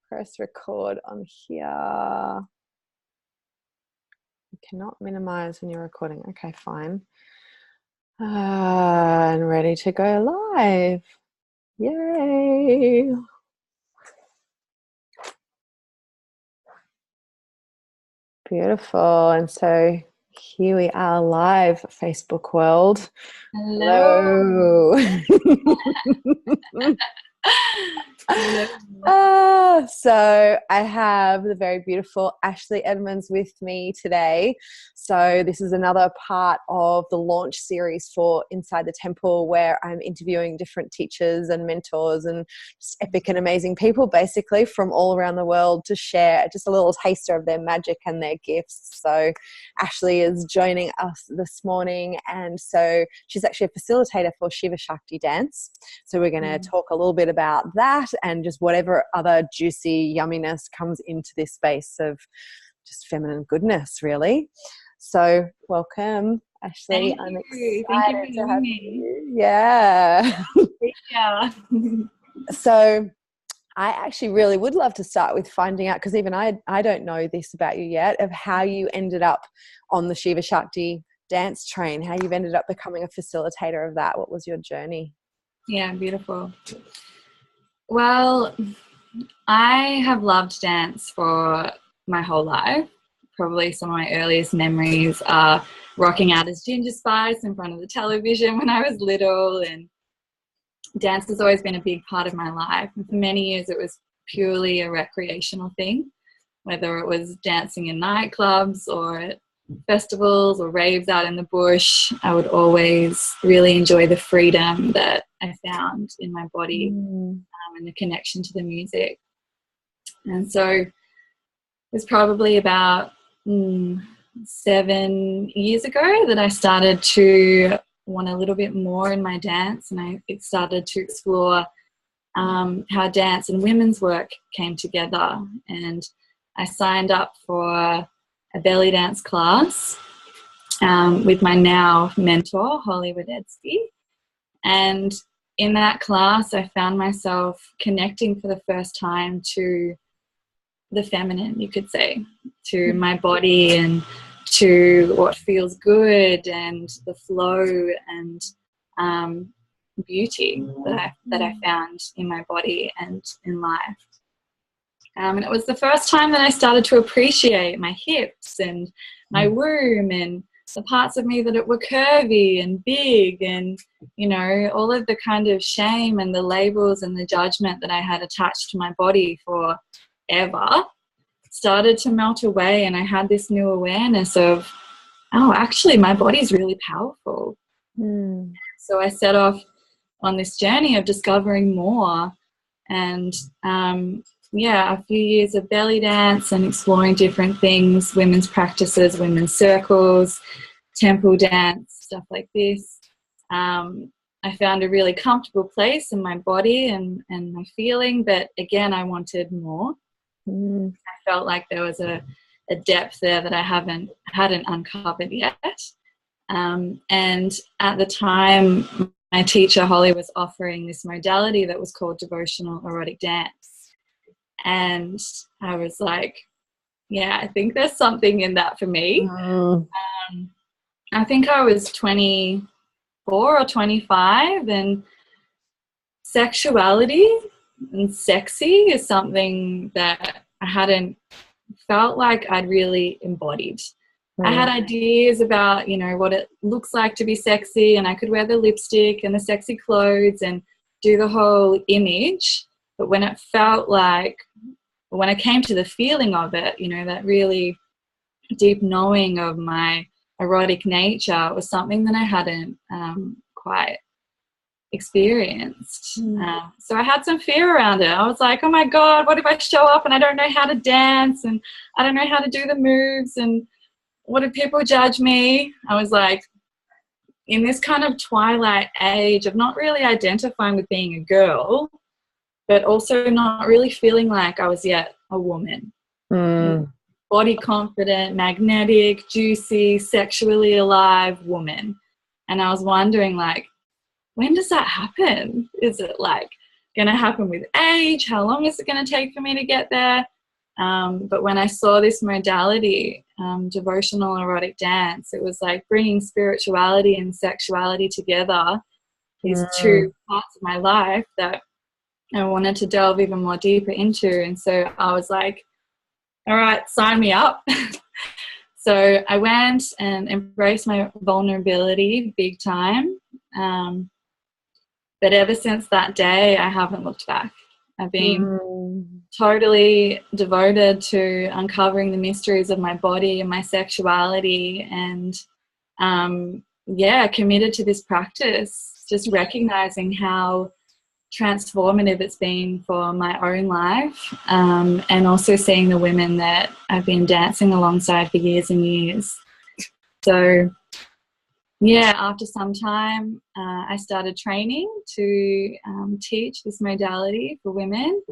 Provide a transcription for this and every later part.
press record on here. You cannot minimize when you're recording. Okay, fine. And ready to go live. Yay. Beautiful. And so here we are live, Facebook world. Hello. So I have the very beautiful Ashleigh Edmunds with me today. So this is another part of the launch series for Inside the Temple, where I'm interviewing different teachers and mentors and just epic and amazing people basically from all around the world to share just a little taster of their magic and their gifts. So Ashleigh is joining us this morning, and so she's actually a facilitator for Shiva Shakti Dance. So we're going to talk a little bit about that and just whatever other juicy yumminess comes into this space of just feminine goodness, really. So welcome, Ashleigh. I'm excited to have you. Yeah. Yeah. So I actually really would love to start with finding out, because even I don't know this about you yet, of how you ended up on the Shiva Shakti dance train, how you've ended up becoming a facilitator of that. What was your journey? Yeah, beautiful. Well, I have loved dance for my whole life. Probably some of my earliest memories are rocking out as Ginger Spice in front of the television when I was little, and dance has always been a big part of my life. And for many years it was purely a recreational thing, whether it was dancing in nightclubs or at festivals or raves out in the bush. I would always really enjoy the freedom that I found in my body and the connection to the music. And so it was probably about 7 years ago that I started to want a little bit more in my dance, and I started to explore how dance and women's work came together. And I signed up for a belly dance class with my now mentor, Hollywood Edsky. And in that class, I found myself connecting for the first time to the feminine, you could say, to my body and to what feels good and the flow and beauty that I found in my body and in life. And it was the first time that I started to appreciate my hips and my womb and the parts of me that were curvy and big, and, you know, all of the kind of shame and the labels and the judgment that I had attached to my body forever started to melt away. And I had this new awareness of, oh, actually my body's really powerful. So I set off on this journey of discovering more, and a few years of belly dance and exploring different things, women's practices, women's circles, temple dance, stuff like this. I found a really comfortable place in my body and my feeling, but again, I wanted more. I felt like there was a depth there that I hadn't uncovered yet. And at the time, my teacher, Holly, was offering this modality that was called devotional erotic dance. And I was like, yeah, I think there's something in that for me. I think I was 24 or 25, and sexuality and sexy is something that I hadn't felt like I'd really embodied. I had ideas about, you know, what it looks like to be sexy, and I could wear the lipstick and the sexy clothes and do the whole image. But when it felt like, when I came to the feeling of it, you know, that really deep knowing of my erotic nature was something that I hadn't quite experienced. So I had some fear around it. I was like, oh my God, what if I show up and I don't know how to dance and I don't know how to do the moves, and what if people judge me? I was like in this kind of twilight age of not really identifying with being a girl, but also not really feeling like I was yet a woman. Body confident, magnetic, juicy, sexually alive woman. And I was wondering, like, when does that happen? Is it like going to happen with age? How long is it going to take for me to get there? But when I saw this modality, devotional erotic dance, it was like bringing spirituality and sexuality together, these two parts of my life that I wanted to delve even more deeper into. And so I was like, all right, sign me up. So I went and embraced my vulnerability big time. But ever since that day, I haven't looked back. I've been totally devoted to uncovering the mysteries of my body and my sexuality, and committed to this practice, just recognizing how transformative it's been for my own life, and also seeing the women that I've been dancing alongside for years and years. So after some time, I started training to teach this modality for women,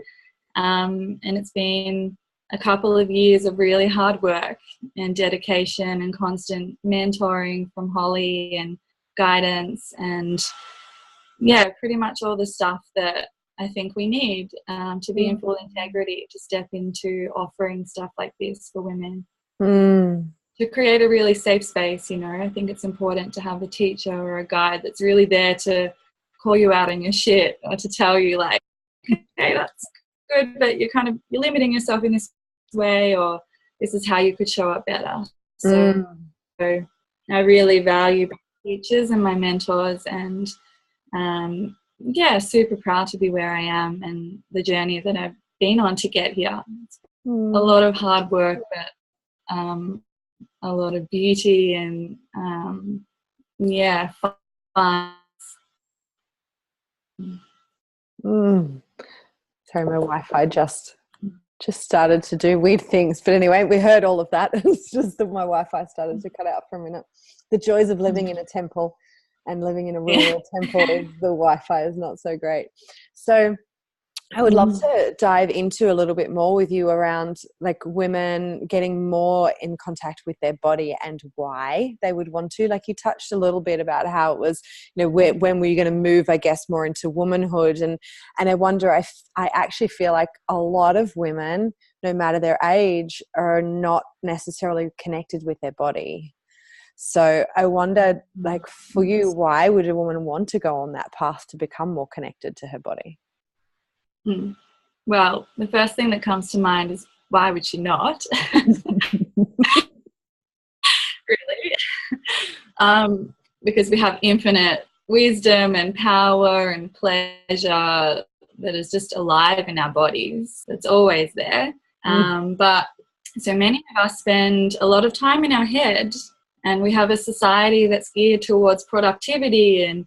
and it's been a couple of years of really hard work and dedication and constant mentoring from Holly and guidance and pretty much all the stuff that I think we need to be in full integrity, to step into offering stuff like this for women. To create a really safe space, I think it's important to have a teacher or a guide that's really there to call you out on your shit, or to tell you like, hey, that's good, but you're limiting yourself in this way, or this is how you could show up better. So I really value my teachers and my mentors, and super proud to be where I am and the journey that I've been on to get here. It's a lot of hard work, but a lot of beauty and fun. Sorry, my Wi-Fi just started to do weird things, but anyway, we heard all of that. It's just that my Wi-Fi started to cut out for a minute. The joys of living in a temple and living in a rural temple is the Wi-Fi is not so great. So I would love to dive into a little bit more with you around like women getting more in contact with their body and why they would want to. Like you touched a little bit about how it was, when were you going to move, I guess, more into womanhood. And I wonder, I actually feel like a lot of women, no matter their age, are not necessarily connected with their body. So I wonder, like for you, why would a woman want to go on that path to become more connected to her body? Well, the first thing that comes to mind is, why would she not? Really? Because we have infinite wisdom and power and pleasure that is just alive in our bodies. It's always there. But so many of us spend a lot of time in our head, and we have a society that's geared towards productivity and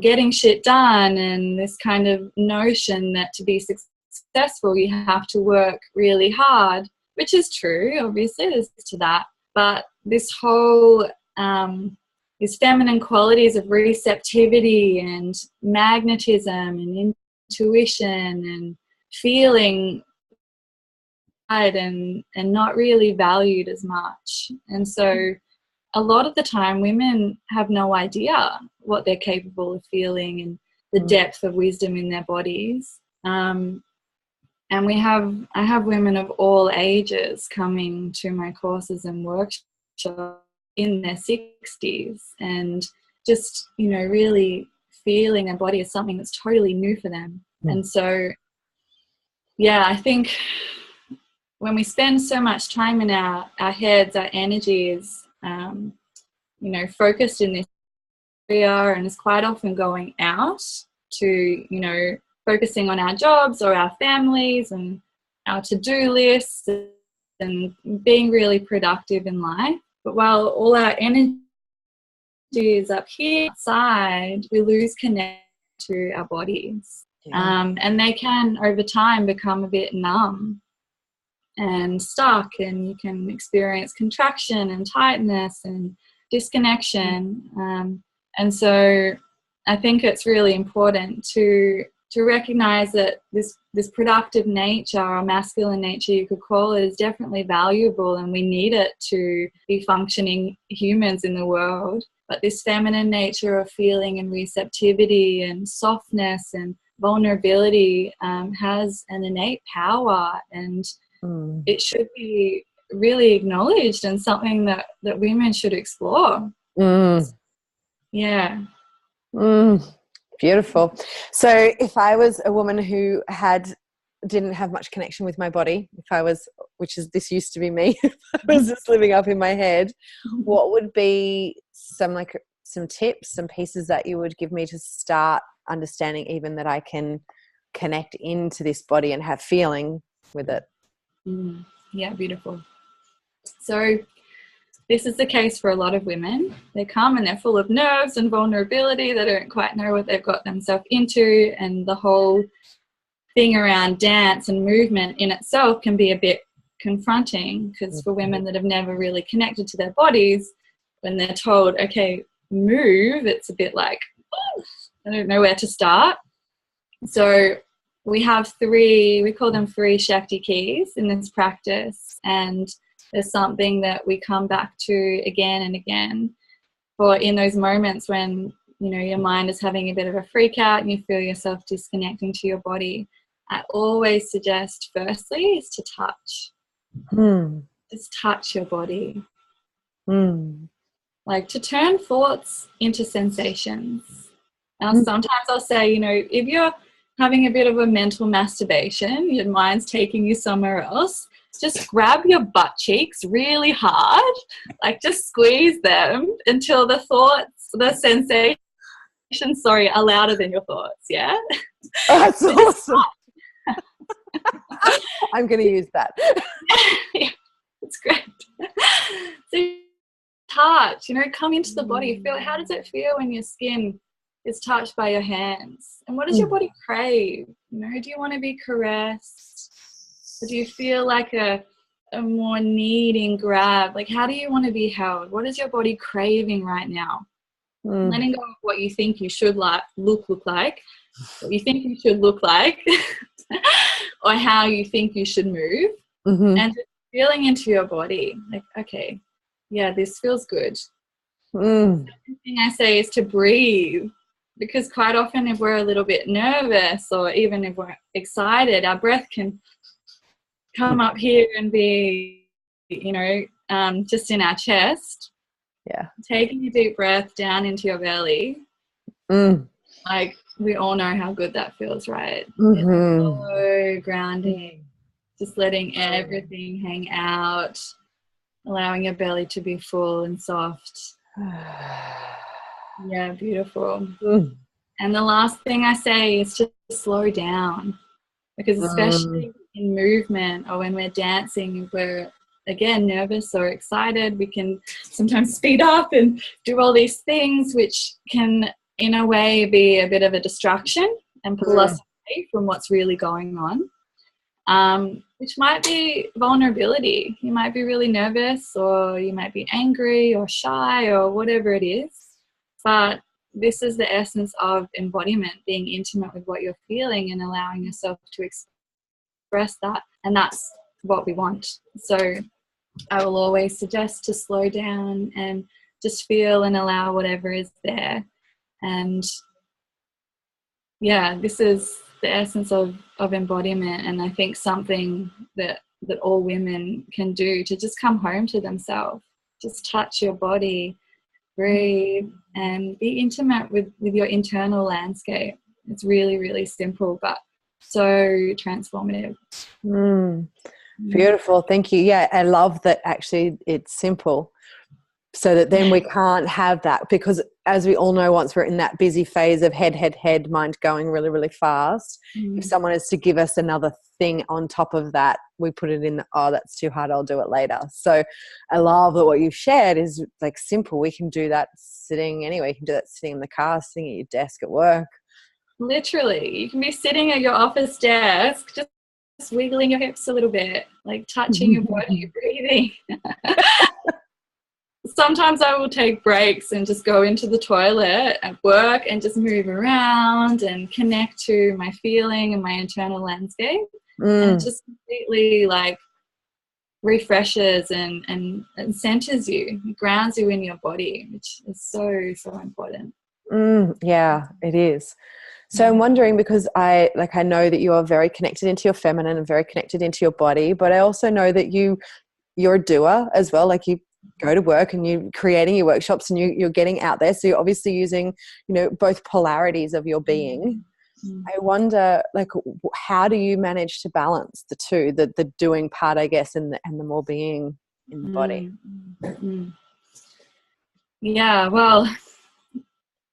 getting shit done, and this kind of notion that to be successful you have to work really hard, which is true, obviously there's to that, but this whole these feminine qualities of receptivity and magnetism and intuition and feeling and not really valued as much. And so a lot of the time women have no idea what they're capable of feeling and the depth of wisdom in their bodies. And I have women of all ages coming to my courses and workshops in their 60s and just, really feeling their body as something that's totally new for them. And so, I think when we spend so much time in our heads, our energies, focused in this area, and is quite often going out to, focusing on our jobs or our families and our to-do lists and being really productive in life. But while all our energy is up here outside, we lose connection to our bodies. And they can, over time, become a bit numb and stuck, and you can experience contraction and tightness and disconnection. And so I think it's really important to recognize that this productive nature, or masculine nature you could call it, is definitely valuable, and we need it to be functioning humans in the world. But this feminine nature of feeling and receptivity and softness and vulnerability has an innate power, and it should be really acknowledged and something that women should explore. Yeah. Beautiful. So if I was a woman who didn't have much connection with my body, this used to be me, if I was just living up in my head, what would be some tips, some pieces that you would give me to start understanding even that I can connect into this body and have feeling with it? Yeah, beautiful. So this is the case for a lot of women. They come and they're full of nerves and vulnerability. They don't quite know what they've got themselves into, and the whole thing around dance and movement in itself can be a bit confronting, because for women that have never really connected to their bodies, when they're told, okay, move, it's a bit like, oh, I don't know where to start. So we have we call them 3 Shakti keys in this practice, and there's something that we come back to again and again for in those moments when, you know, your mind is having a bit of a freak out and you feel yourself disconnecting to your body. I always suggest firstly is to touch. Just touch your body. Like to turn thoughts into sensations. Now, sometimes I'll say, you know, if you're having a bit of a mental masturbation, your mind's taking you somewhere else, just grab your butt cheeks really hard, like just squeeze them until the sensations, are louder than your thoughts, yeah? Oh, that's awesome. I'm going to use that. Yeah, it's great. So touch, you know, come into the body. Feel, how does it feel when your skin is touched by your hands? And what does your body crave? You know, do you want to be caressed? Or do you feel like a more needing grab? Like, how do you want to be held? What is your body craving right now? Letting go of what you think you should look like, what you think you should look like, or how you think you should move, and just feeling into your body. Like, okay, yeah, this feels good. The second thing I say is to breathe, because quite often if we're a little bit nervous or even if we're excited, our breath can come up here and be, you know, just in our chest. Yeah. Taking a deep breath down into your belly. Like, we all know how good that feels, right? It's so grounding. Just letting everything hang out, allowing your belly to be full and soft. Yeah, beautiful. And the last thing I say is to slow down, because especially in movement or when we're dancing, if we're, again, nervous or excited, we can sometimes speed up and do all these things which can, in a way, be a bit of a distraction and pull us away from what's really going on, which might be vulnerability. You might be really nervous, or you might be angry or shy or whatever it is, but this is the essence of embodiment, being intimate with what you're feeling and allowing yourself to express that, and that's what we want. So I will always suggest to slow down and just feel and allow whatever is there. And yeah, this is the essence of embodiment, and I think something that all women can do to just come home to themselves. Just touch your body, breathe, and be intimate with your internal landscape. It's really, really simple, but so transformative. Beautiful. Thank you. Yeah, I love that actually it's simple, so that then we can't have that, because as we all know, once we're in that busy phase of head, mind going really, really fast, if someone is to give us another thing on top of that, we put it in, oh, that's too hard, I'll do it later. So I love that what you've shared is like simple. We can do that sitting anywhere. You can do that sitting in the car, sitting at your desk at work. Literally, you can be sitting at your office desk, just wiggling your hips a little bit, like touching your body, breathing. Sometimes I will take breaks and just go into the toilet at work and just move around and connect to my feeling and my internal landscape. And it just completely like refreshes and centers you, grounds you in your body, which is so, so important. Yeah, it is. So I'm wondering, because I know that you are very connected into your feminine and very connected into your body, but I also know that you're a doer as well. Like, you go to work and you're creating your workshops and you're getting out there. So you're obviously using, both polarities of your being. I wonder, like, how do you manage to balance the two, the doing part, I guess, and the more being in the body? Yeah, well,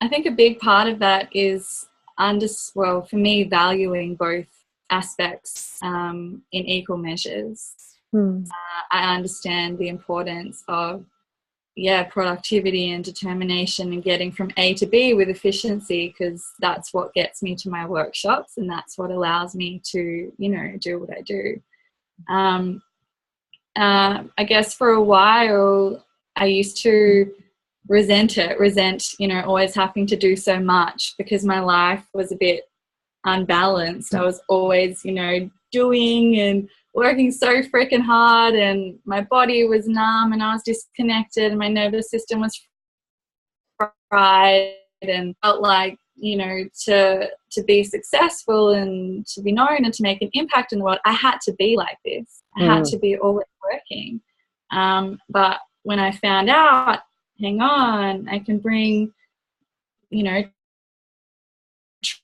I think a big part of that is for me, valuing both aspects in equal measures. I understand the importance of productivity and determination and getting from A to B with efficiency, because that's what gets me to my workshops and that's what allows me to, do what I do. I guess for a while I used to resent, always having to do so much, because my life was a bit unbalanced. I was always, doing and working so freaking hard, and my body was numb and I was disconnected and my nervous system was fried, and felt like, to be successful and to be known and to make an impact in the world, I had to be like this. I had to be always working. But when I found out, hang on, I can bring,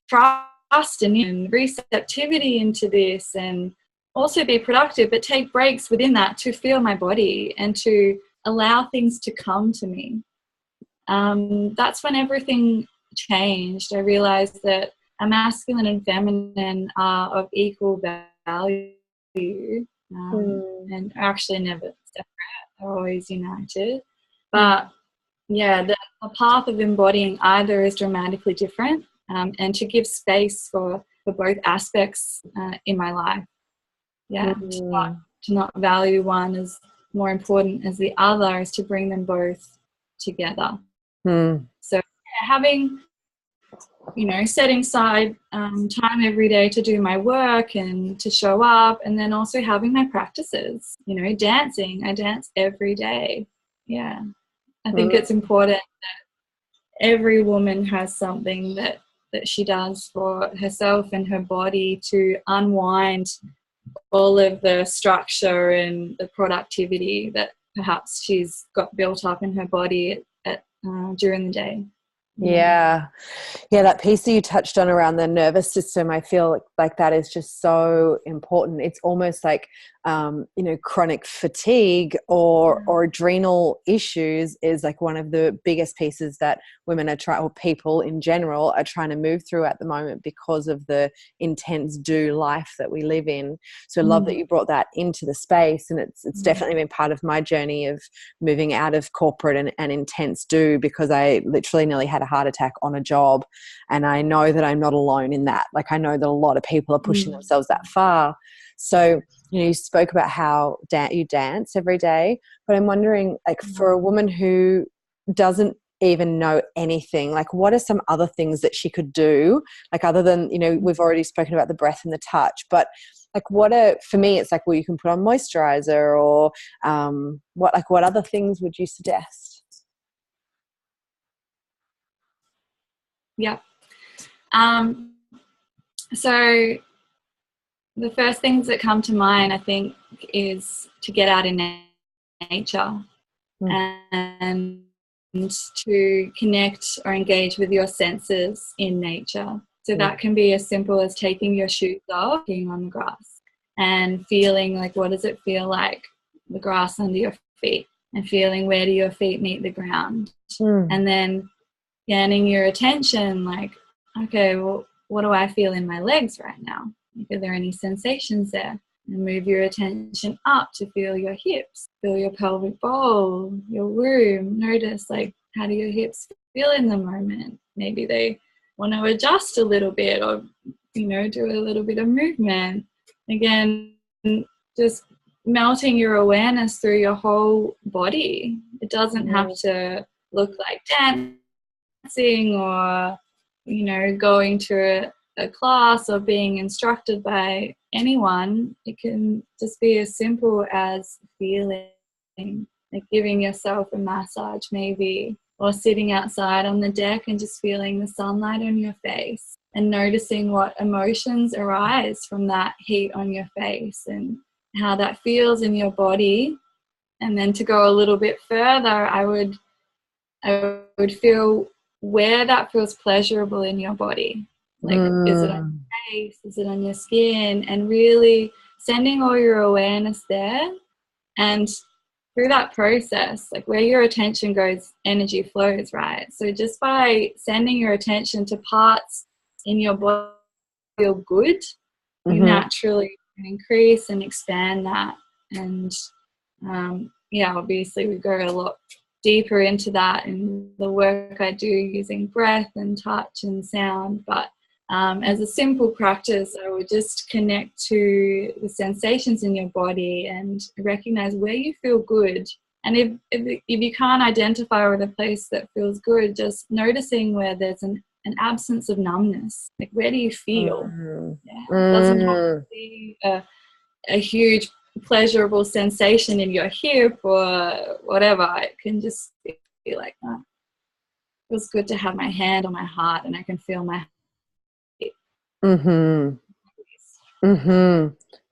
trust and receptivity into this, and also be productive, but take breaks within that to feel my body and to allow things to come to me. That's when everything changed. I realized that a masculine and feminine are of equal value, and are actually never separate. They're always united. But the path of embodying either is dramatically different, and to give space for both aspects in my life. To not value one as more important as the other, is to bring them both together. So having, setting aside time every day to do my work and to show up, and then also having my practices, dancing. I dance every day. I think it's important that every woman has something that she does for herself and her body to unwind all of the structure and the productivity that perhaps she's got built up in her body during the day. Yeah, that piece that you touched on around the nervous system, I feel like that is just so important. It's almost like, chronic fatigue or adrenal issues is like one of the biggest pieces that women or people in general are trying to move through at the moment, because of the intense do life that we live in. So I love that you brought that into the space, and it's definitely been part of my journey of moving out of corporate and intense do, because I literally nearly had a heart attack on a job, and I know that I'm not alone in that. Like, I know that a lot of people are pushing themselves that far. So, you spoke about how you dance every day, but I'm wondering, like, for a woman who doesn't even know anything, like, what are some other things that she could do, like, other than, we've already spoken about the breath and the touch, but like, for me, it's like, well, you can put on moisturizer, or what other things would you suggest? Yeah. So the first things that come to mind, I think, is to get out in nature and to connect or engage with your senses in nature. So that can be as simple as taking your shoes off, being on the grass, and feeling like, what does it feel like, the grass under your feet, and feeling where do your feet meet the ground. And then scanning your attention, like, okay, well, what do I feel in my legs right now? Like, are there any sensations there? And move your attention up to feel your hips, feel your pelvic bowl, your womb. Notice, like, how do your hips feel in the moment? Maybe they want to adjust a little bit, or, do a little bit of movement. Again, just melting your awareness through your whole body. It doesn't have to look like dancing or, going to a class or being instructed by anyone. It can just be as simple as feeling, like giving yourself a massage maybe, or sitting outside on the deck and just feeling the sunlight on your face and noticing what emotions arise from that heat on your face and how that feels in your body. And then to go a little bit further, I would feel where that feels pleasurable in your body. Like, is it on your face? Is it on your skin? And really sending all your awareness there. And through that process, like where your attention goes, energy flows, right? So just by sending your attention to parts in your body that feel good, you naturally can increase and expand that. And obviously we go a lot deeper into that in the work I do using breath and touch and sound. But as a simple practice, I would just connect to the sensations in your body and recognize where you feel good. And if you can't identify with a place that feels good, just noticing where there's an absence of numbness. Like, where do you feel? It doesn't have to be a huge pleasurable sensation in your hip or whatever. It can just be like, oh, it feels good to have my hand on my heart and I can feel my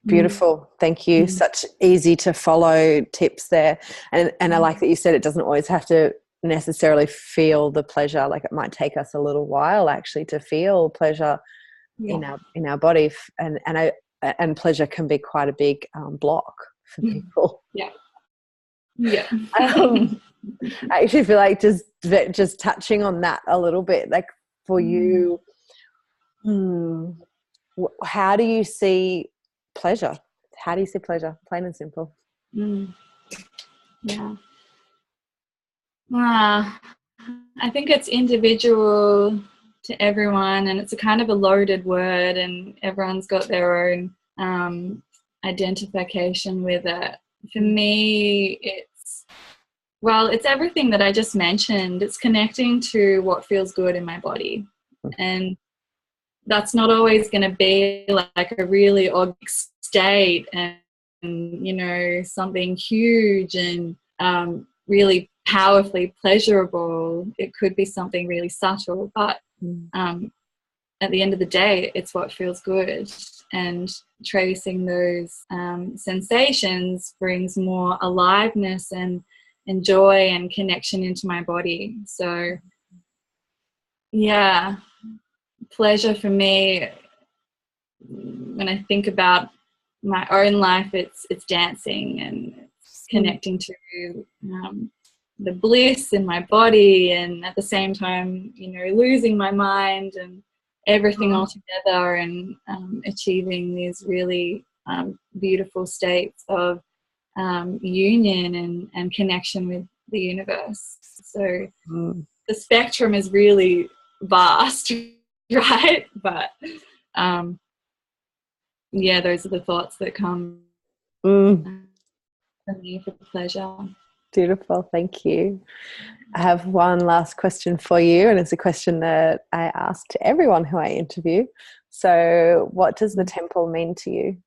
Beautiful. Thank you. Such easy to follow tips there. And I like that you said it doesn't always have to necessarily feel the pleasure. Like, it might take us a little while actually to feel pleasure in our body, and pleasure can be quite a big block for people. I actually feel like just touching on that a little bit, like for you, how do you see pleasure? How do you see pleasure? Plain and simple. I think it's individual to everyone, and it's a kind of a loaded word, and everyone's got their own identification with it. For me, it's everything that I just mentioned. It's connecting to what feels good in my body, and that's not always going to be like a really organic state and something huge and really powerfully pleasurable. It could be something really subtle, but at the end of the day, it's what feels good. And tracing those sensations brings more aliveness and joy and connection into my body. So, pleasure for me, when I think about my own life, it's dancing and it's connecting to the bliss in my body, and at the same time, losing my mind and everything all together, and achieving these really beautiful states of union and connection with the universe. So the spectrum is really vast, right? But those are the thoughts that come from me for pleasure. Beautiful. Thank you. I have one last question for you, and it's a question that I ask to everyone who I interview. So, what does the temple mean to you?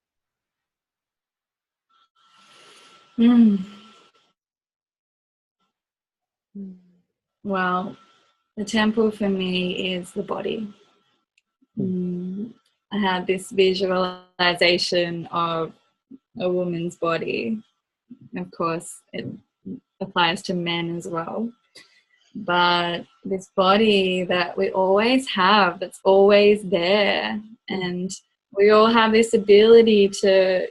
Well, the temple for me is the body. I have this visualization of a woman's body. Of course, it applies to men as well. But this body that we always have, that's always there, and we all have this ability to,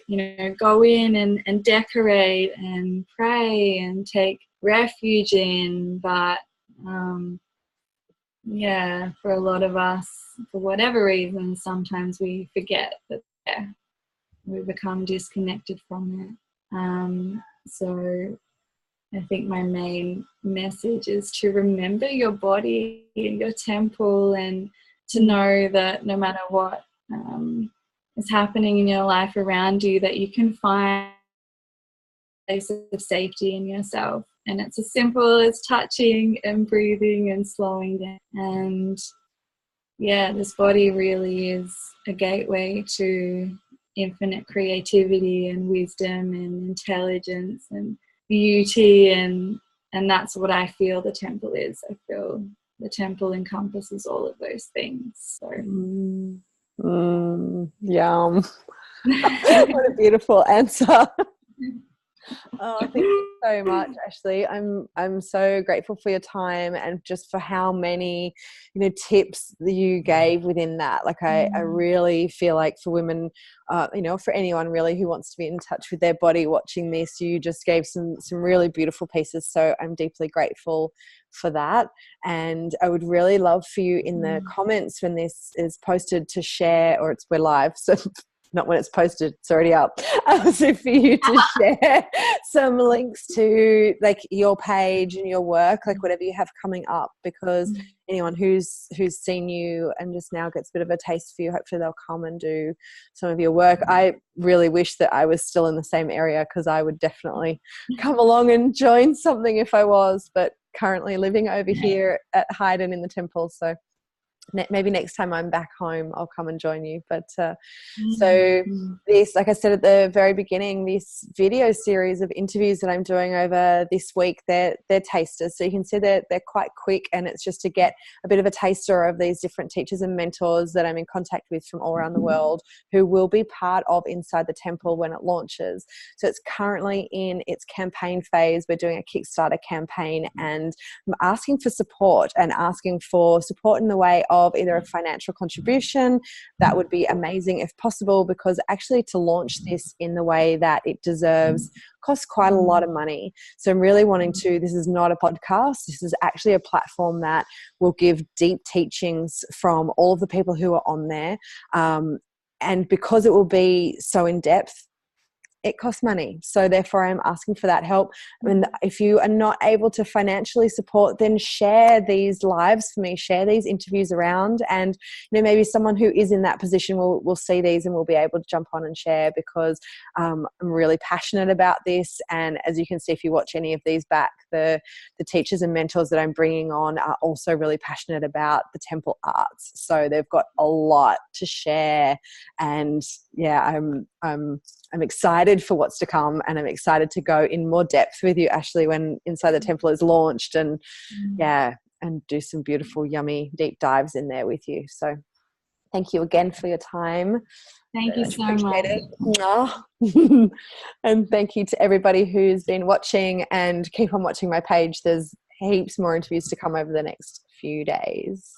go in and decorate and pray and take refuge in. But for a lot of us, for whatever reason, sometimes we forget that we become disconnected from it. So I think my main message is to remember your body and your temple, and to know that no matter what is happening in your life around you, that you can find a place of safety in yourself. And it's as simple as touching and breathing and slowing down. And this body really is a gateway to infinite creativity and wisdom and intelligence and beauty and And that's what I feel the temple is. I feel the temple encompasses all of those things. So yum. What a beautiful answer. Oh, thank you so much, Ashleigh. I'm so grateful for your time and just for how many, tips that you gave within that. Like I really feel like for women, for anyone really who wants to be in touch with their body watching this, you just gave some really beautiful pieces. So I'm deeply grateful for that. And I would really love for you in the comments when this is posted to share, or we're live, so not when it's posted, it's already up. So for you to share some links to like your page and your work, like whatever you have coming up, because anyone who's seen you and just now gets a bit of a taste for you, hopefully they'll come and do some of your work. I really wish that I was still in the same area, because I would definitely come along and join something if I was, but currently living over here at Haydn in the temple. So maybe next time I'm back home, I'll come and join you. But so this, like I said at the very beginning, this video series of interviews that I'm doing over this week, they're tasters. So you can see that they're quite quick, and it's just to get a bit of a taster of these different teachers and mentors that I'm in contact with from all around the world, who will be part of Inside the Temple when it launches. So it's currently in its campaign phase. We're doing a Kickstarter campaign, and I'm asking for support in the way of either a financial contribution. That would be amazing if possible, because actually to launch this in the way that it deserves costs quite a lot of money. So I'm really wanting to, this is not a podcast, this is actually a platform that will give deep teachings from all of the people who are on there. And because it will be so in depth, it costs money. So therefore I'm asking for that help. And if you are not able to financially support, then share these lives for me, share these interviews around, and maybe someone who is in that position will see these and will be able to jump on and share, because I'm really passionate about this. And as you can see, if you watch any of these back, the teachers and mentors that I'm bringing on are also really passionate about the temple arts. So they've got a lot to share. And yeah, I'm excited for what's to come, and I'm excited to go in more depth with you, Ashleigh, when Inside the Temple is launched, and and do some beautiful, yummy deep dives in there with you. So thank you again for your time. Thank you so much. And thank you to everybody who's been watching, and keep on watching my page. There's heaps more interviews to come over the next few days.